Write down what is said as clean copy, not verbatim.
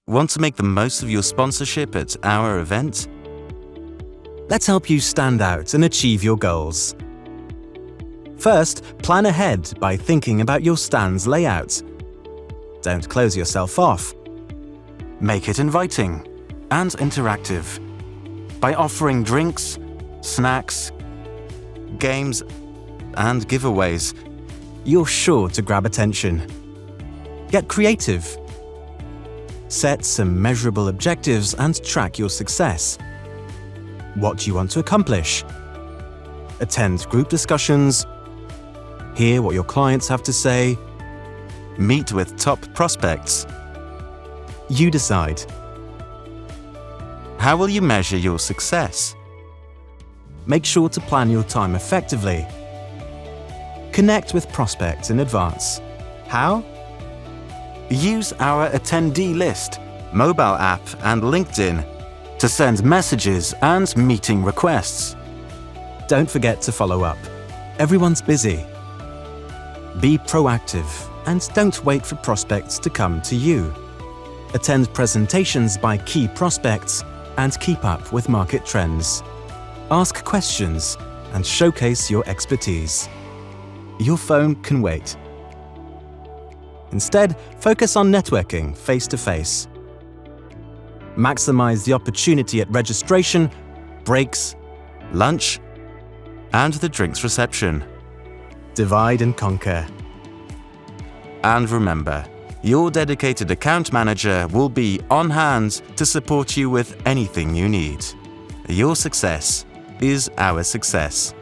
Want to make the most of your sponsorship at our event? Let's help you stand out and achieve your goals. First, plan ahead by thinking about your stand's layout. Don't close yourself off. Make it inviting and interactive by offering drinks, snacks, games, and giveaways. You're sure to grab attention. Get creative. Set some measurable objectives and track your success. What do you want to accomplish? Attend group discussions. Hear what your clients have to say. Meet with top prospects. You decide. How will you measure your success? Make sure to plan your time effectively. Connect with prospects in advance. How? Use our attendee list, mobile app and LinkedIn to send messages and meeting requests. Don't forget to follow up. Everyone's busy. Be proactive and don't wait for prospects to come to you. Attend presentations by key prospects and keep up with market trends. Ask questions and showcase your expertise. Your phone can wait. Instead, focus on networking face-to-face. Maximize the opportunity at registration, breaks, lunch, and the drinks reception. Divide and conquer. And remember, your dedicated account manager will be on hand to support you with anything you need. Your success is our success.